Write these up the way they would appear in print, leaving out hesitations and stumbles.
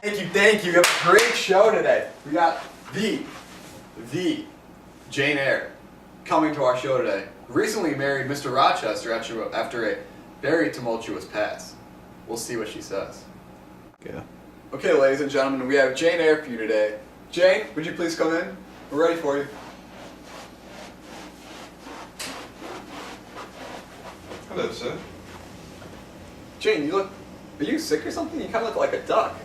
Thank you. We have a great show today. We got the Jane Eyre coming to our show today. Recently married Mr. Rochester after a very tumultuous past. We'll see what she says. Yeah. Okay, ladies and gentlemen, we have Jane Eyre for you today. Jane, would you please come in? We're ready for you. Hello, sir. Jane, are you sick or something? You kind of look like a duck.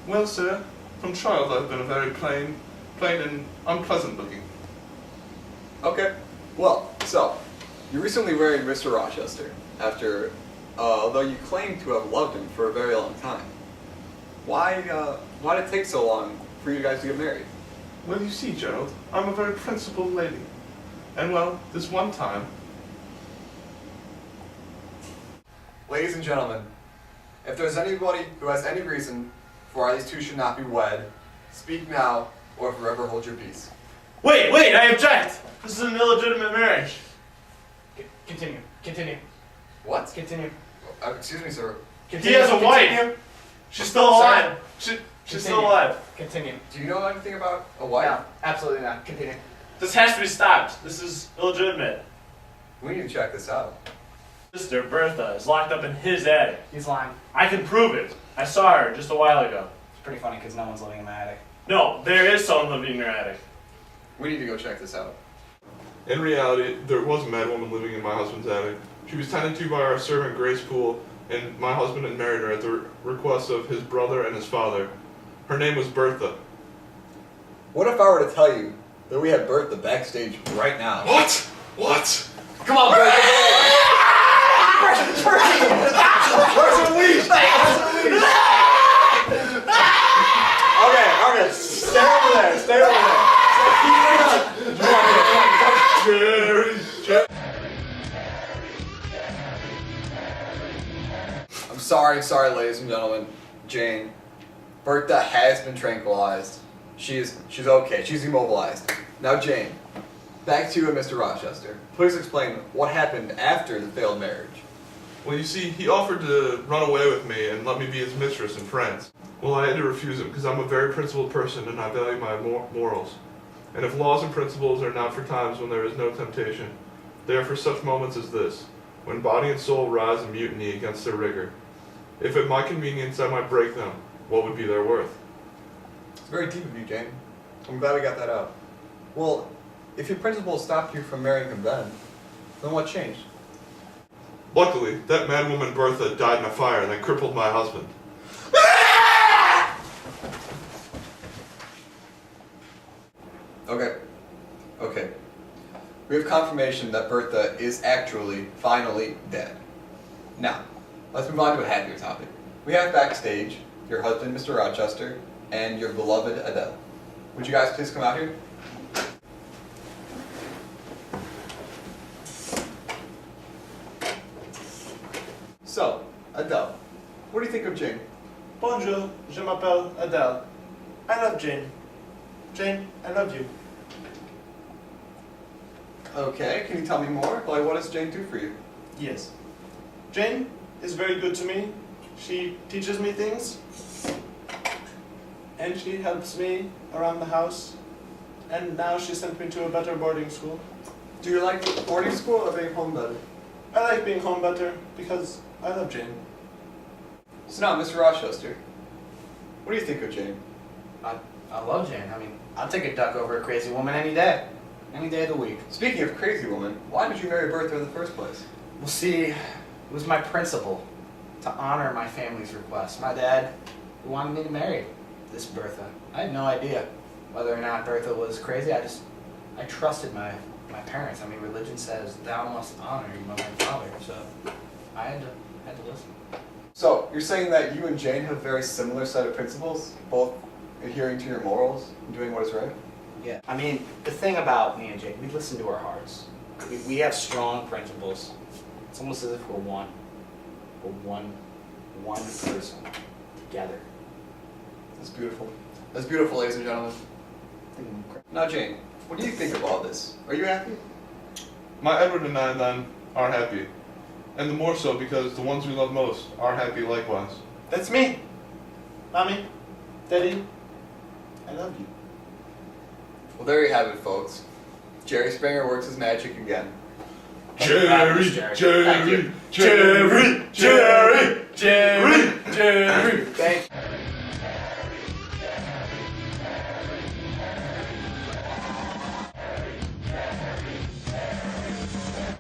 Well, sir, from child I've been a very plain and unpleasant looking. Okay. Well, so, you recently married Mr. Rochester after, although you claim to have loved him for a very long time. Why did it take so long for you guys to get married? Well, you see, Gerald, I'm a very principled lady. And well, this one time... Ladies and gentlemen, if there's anybody who has any reason for why these two should not be wed, speak now or forever hold your peace. Wait, I object! This is an illegitimate marriage. Continue. What? Continue. Excuse me, sir. He has a wife! She's still alive! She's still alive. Continue. Do you know anything about a wife? No, absolutely not. Continue. This has to be stopped. This is illegitimate. We need to check this out. Sister, Bertha, is locked up in his attic. He's lying. I can prove it. I saw her just a while ago. It's pretty funny because no one's living in the attic. No, there is someone living in your attic. We need to go check this out. In reality, there was a mad woman living in my husband's attic. She was tended to by our servant Grace Poole, and my husband had married her at the request of his brother and his father. Her name was Bertha. What if I were to tell you that we have Bertha backstage right now? What? Come on, Bertha! Okay, stay over there. I'm sorry, ladies and gentlemen. Jane, Bertha has been tranquilized. She's okay. She's immobilized. Now, Jane, back to you and Mr. Rochester. Please explain what happened after the failed marriage. Well, you see, he offered to run away with me and let me be his mistress and friends. Well, I had to refuse him because I'm a very principled person and I value my morals. And if laws and principles are not for times when there is no temptation, they are for such moments as this, when body and soul rise in mutiny against their rigor. If at my convenience I might break them, what would be their worth? It's very deep of you, Jane. I'm glad we got that out. Well, if your principles stopped you from marrying him then what changed? Luckily, that mad woman Bertha died in a fire that crippled my husband. Okay. We have confirmation that Bertha is actually, finally dead. Now, let's move on to a happier topic. We have backstage your husband, Mr. Rochester, and your beloved Adele. Would you guys please come out here? So, Adele, what do you think of Jane? Bonjour, je m'appelle Adele. I love Jane. Jane, I love you. Okay, can you tell me more? Like, what does Jane do for you? Yes. Jane is very good to me. She teaches me things. And she helps me around the house. And now she sent me to a better boarding school. Do you like boarding school or being home better? I like being home better because I love Jane. So now, Mr. Rochester, what do you think of Jane? I love Jane. I mean, I'll take a duck over a crazy woman any day. Any day of the week. Speaking of crazy woman, why did you marry Bertha in the first place? Well, see, it was my principle to honor my family's request. My dad wanted me to marry this Bertha. I had no idea whether or not Bertha was crazy. I trusted my parents. I mean, religion says thou must honor your mother and father, so I had to listen. So, you're saying that you and Jane have a very similar set of principles, both adhering to your morals and doing what is right? Yeah. I mean, the thing about me and Jake, we listen to our hearts. We have strong principles. It's almost as if we're one. We're one person together. That's beautiful. That's beautiful, ladies and gentlemen. Now, Jane, what do you think of all this? Are you happy? My Edward and I, then, are happy. And the more so because the ones we love most are happy likewise. That's me. Mommy, Daddy, I love you. Well, there you have it, folks. Jerry Springer works his magic again. Jerry, Thank Jerry, you. Jerry, Jerry, Jerry, Jerry.